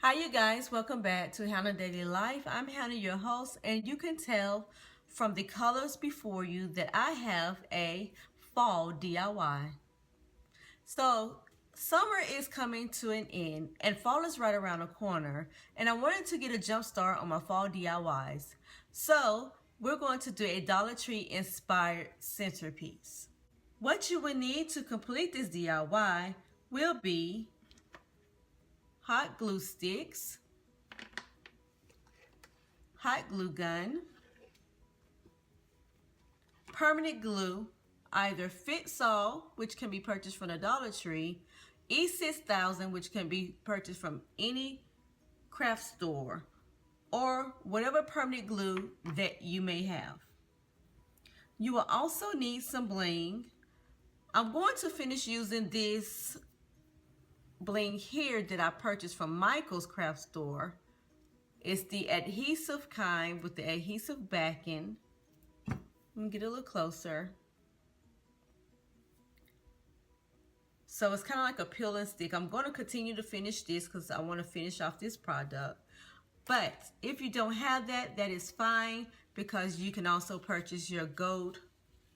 Hi you guys, welcome back to Hannah Daily Life. I'm Hannah, your host, and you can tell from the colors before you that I have a fall DIY. So summer is coming to an end and fall is right around the corner, and I wanted to get a jump start on my fall DIYs. So we're going to do a Dollar Tree inspired centerpiece. What you will need to complete this DIY will be hot glue sticks, hot glue gun, permanent glue, either Fix All, which can be purchased from the Dollar Tree, E6000, which can be purchased from any craft store, or whatever permanent glue that you may have. You will also need some bling. I'm going to finish using this bling here that I purchased from Michael's craft store. It's the adhesive kind with the adhesive backing. Let me get a little closer. So it's kind of like a peel and stick. I'm going to continue to finish this because I want to finish off this product. But if you don't have that, that is fine, because you can also purchase your gold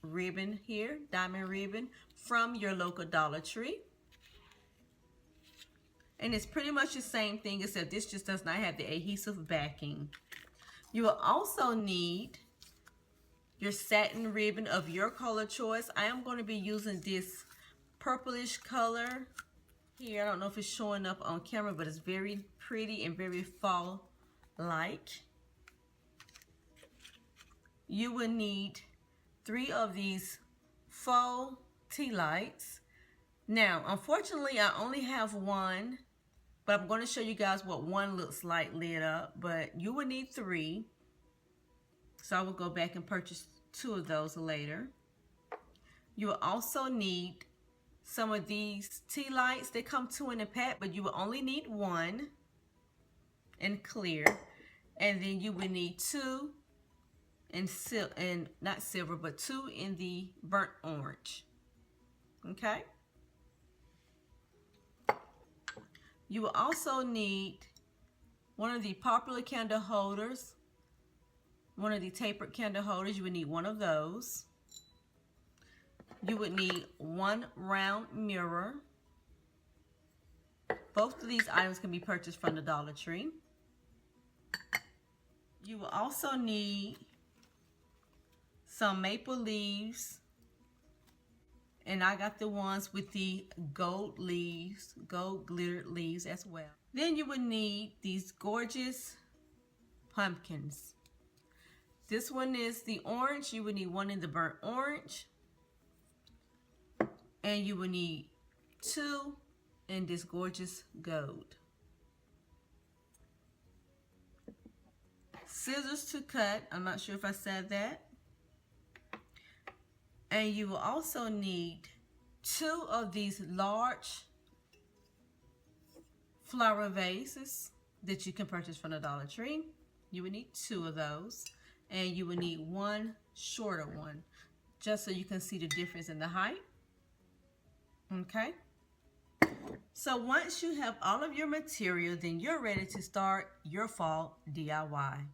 ribbon here, diamond ribbon, from your local Dollar Tree. And it's pretty much the same thing, except this just does not have the adhesive backing. You will also need your satin ribbon of your color choice. I am going to be using this purplish color here. I don't know if it's showing up on camera, but it's very pretty and very fall-like. You will need 3 of these faux tea lights. Now, unfortunately, I only have one, but I'm going to show you guys what one looks like lit up, but you will need 3. So I will go back and purchase 2 of those later. You will also need some of these tea lights. They come 2 in a pack, but you will only need 1 in clear. And then you will need 2 in not silver, but 2 in the burnt orange. Okay? You will also need one of the popular candle holders, one of the tapered candle holders. You would need 1 of those. You would need 1 round mirror. Both of these items can be purchased from the Dollar Tree. You will also need some maple leaves, and I got the ones with the gold leaves, gold glittered leaves as well. Then you would need these gorgeous pumpkins. This one is the orange. You would need 1 in the burnt orange. And you will need 2 in this gorgeous gold. Scissors to cut. I'm not sure if I said that. And you will also need 2 of these large flower vases that you can purchase from the Dollar Tree. You will need 2 of those. And you will need 1 shorter one, just so you can see the difference in the height. Okay, so once you have all of your material, then you're ready to start your fall DIY.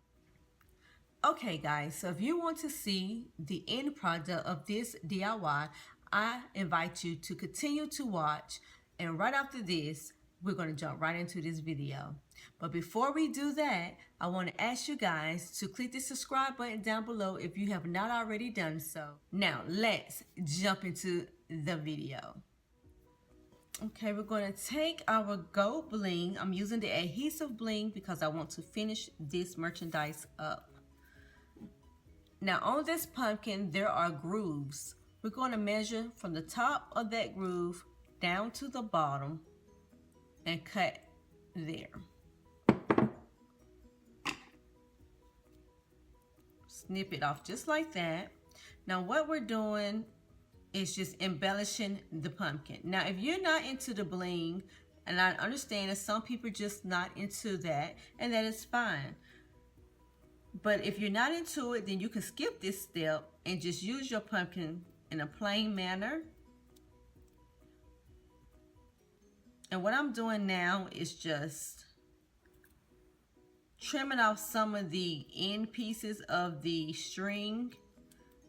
Okay guys, so if you want to see the end product of this DIY, I invite you to continue to watch, and right after this, we're going to jump right into this video. But before we do that, I want to ask you guys to click the subscribe button down below if you have not already done so. Now let's jump into the video. Okay, we're going to take our gold bling. I'm using the adhesive bling because I want to finish this merchandise up. Now on this pumpkin, there are grooves. We're going to measure from the top of that groove down to the bottom and cut there. Snip it off just like that. Now what we're doing is just embellishing the pumpkin. Now if you're not into the bling, and I understand that some people are just not into that, and that is fine. But if you're not into it, then you can skip this step and just use your pumpkin in a plain manner. And what I'm doing now is just trimming off some of the end pieces of the string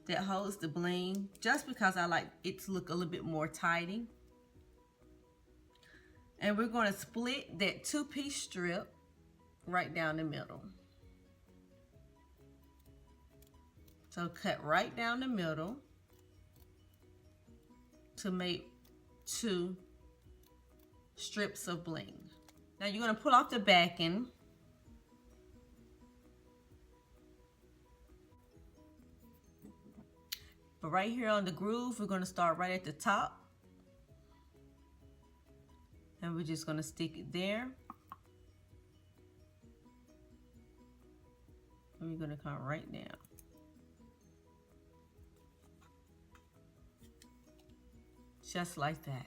that holds the bling, just because I like it to look a little bit more tidy. And we're going to split that 2-piece strip right down the middle. So cut right down the middle to make 2 strips of bling. Now you're going to pull off the backing. But right here on the groove, we're going to start right at the top. And we're just going to stick it there. And we're going to come right down. Just like that.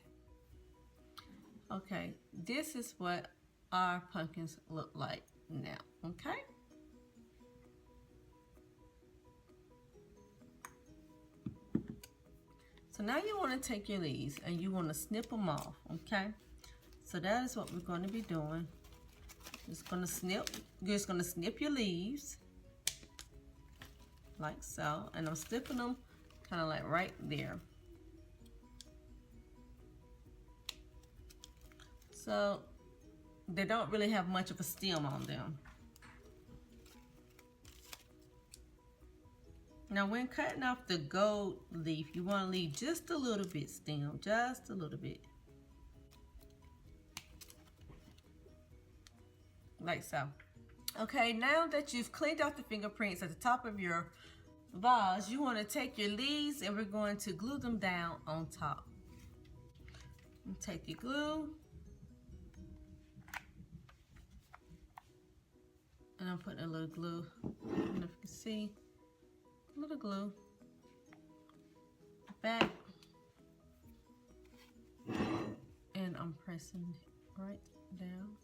Okay, this is what our pumpkins look like now, okay? So now you want to take your leaves and you want to snip them off, okay? So that is what we're going to be doing. You're just going to snip your leaves like so, and I'm snipping them kind of like right there. So they don't really have much of a stem on them. Now when cutting off the gold leaf, you want to leave just a little bit stem, just a little bit. Like so. Okay, now that you've cleaned off the fingerprints at the top of your vase, you want to take your leaves and we're going to glue them down on top. And take your glue. And I'm putting a little glue. I don't know if you can see. A little glue. Back. And I'm pressing right down.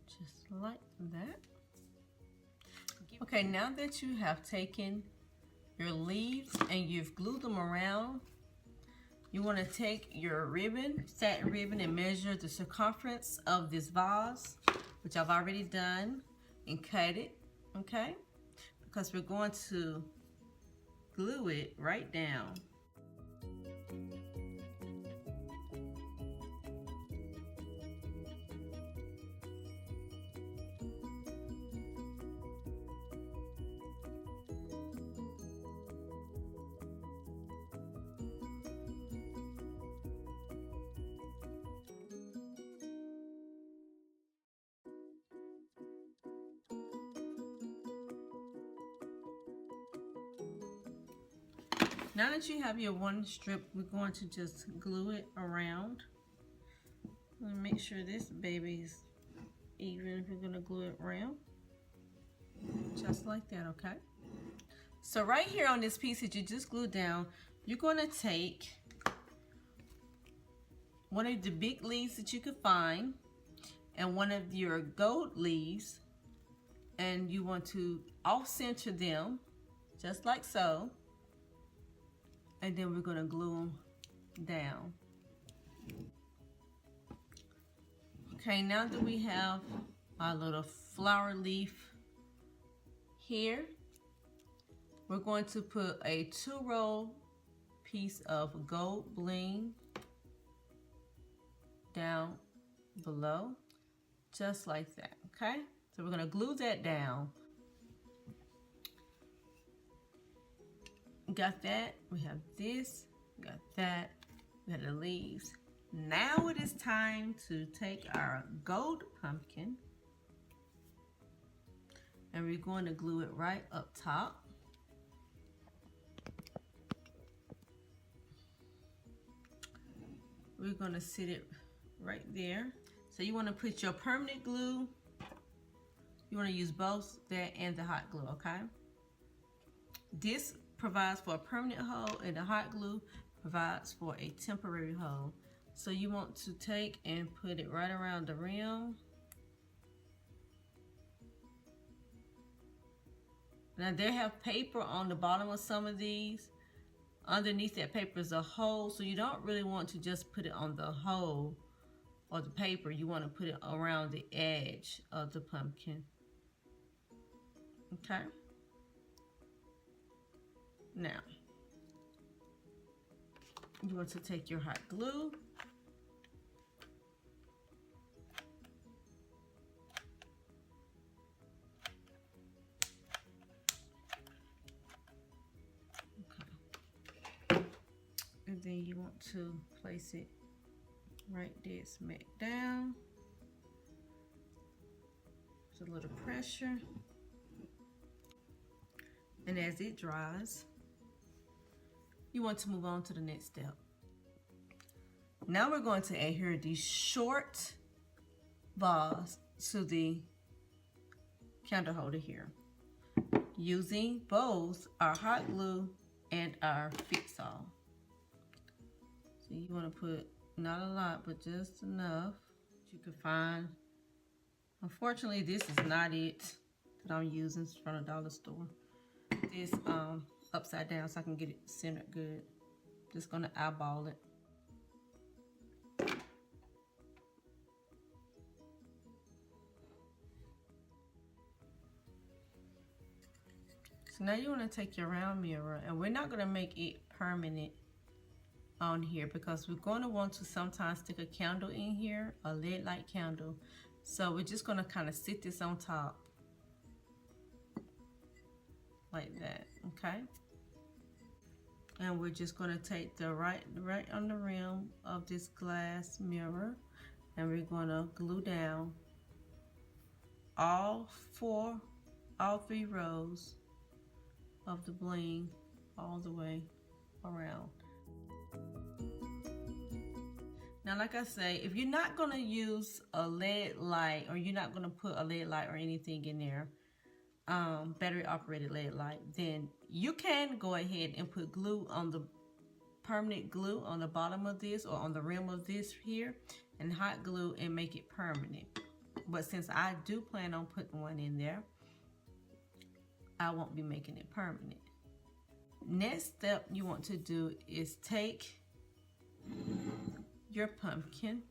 Just like that. Okay, now that you have taken your leaves and you've glued them around, you want to take your ribbon, satin ribbon, and measure the circumference of this vase, which I've already done, and cut it, okay? Because we're going to glue it right down. Now that you have your one strip, we're going to just glue it around. And make sure this baby is even if you're going to glue it around. Just like that, okay? So right here on this piece that you just glued down, you're going to take one of the big leaves that you could find and one of your gold leaves, and you want to off-center them, just like so. And then we're going to glue them down. Okay, now that we have our little flower leaf here, we're going to put a 2-roll piece of gold bling down below, just like that, okay? So we're going to glue that down. Got that, we have this, got that, we have the leaves. Now it is time to take our gold pumpkin and we're going to glue it right up top. We're going to sit it right there. So you want to put your permanent glue, you want to use both that and the hot glue, okay? This provides for a permanent hole and the hot glue provides for a temporary hole. So you want to take and put it right around the rim. Now they have paper on the bottom of some of these. Underneath that paper is a hole, so you don't really want to just put it on the hole or the paper. You want to put it around the edge of the pumpkin. Okay. Now, you want to take your hot glue. Okay. And then you want to place it right there, smack down. Just a little pressure. And as it dries, you want to move on to the next step. Now we're going to adhere these short balls to the candle holder here, using both our hot glue and our fix-all. So you want to put not a lot, but just enough that you can find. Unfortunately, this is not it that I'm using from a dollar store. This upside down so I can get it centered good. Just gonna eyeball it. So now you want to take your round mirror, and we're not gonna make it permanent on here because we're going to want to sometimes stick a candle in here, a LED light candle. So we're just gonna kind of sit this on top like that, okay? And we're just gonna take the right on the rim of this glass mirror, and we're gonna glue down all 3 rows of the bling all the way around. Now, like I say, if you're not gonna use a LED light, or you're not gonna put a LED light or anything in there, battery operated LED light, then you can go ahead and put glue on the permanent glue on the bottom of this or on the rim of this here, and hot glue and make it permanent. But since I do plan on putting one in there, I won't be making it permanent. Next step you want to do is take your pumpkin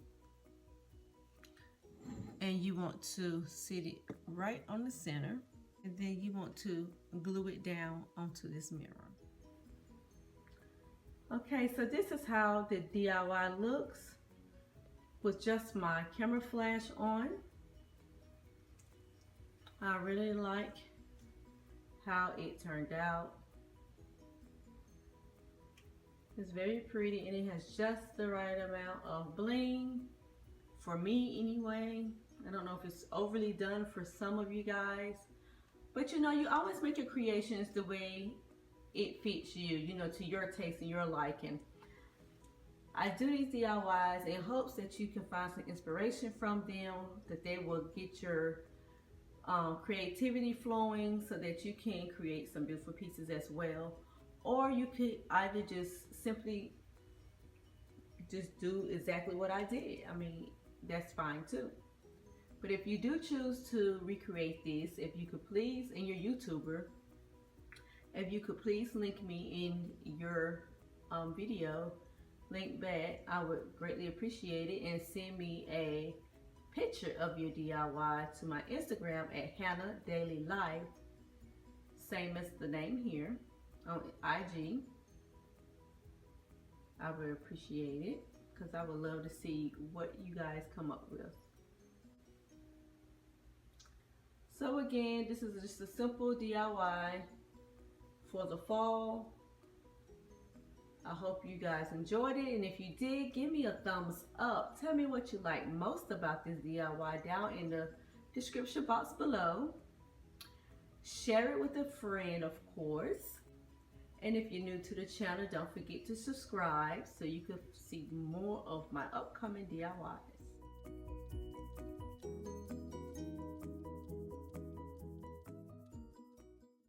and you want to sit it right on the center, and then you want to glue it down onto this mirror. Okay, so this is how the DIY looks with just my camera flash on. I really like how it turned out. It's very pretty, and it has just the right amount of bling for me anyway. I don't know if it's overly done for some of you guys, but you know, you always make your creations the way it fits you, you know, to your taste and your liking. I do these DIYs in hopes that you can find some inspiration from them, that they will get your creativity flowing so that you can create some beautiful pieces as well. Or you could either just simply just do exactly what I did. I mean, that's fine too. But if you do choose to recreate this, if you could please, and you're a YouTuber, if you could please link me in your video, link back, I would greatly appreciate it, and send me a picture of your DIY to my Instagram at Hannah Daily Life, same as the name here on IG. I would appreciate it because I would love to see what you guys come up with. So again, this is just a simple DIY for the fall. I hope you guys enjoyed it, and if you did, give me a thumbs up. Tell me what you like most about this DIY down in the description box below. Share it with a friend, of course. And if you're new to the channel, don't forget to subscribe so you can see more of my upcoming DIYs.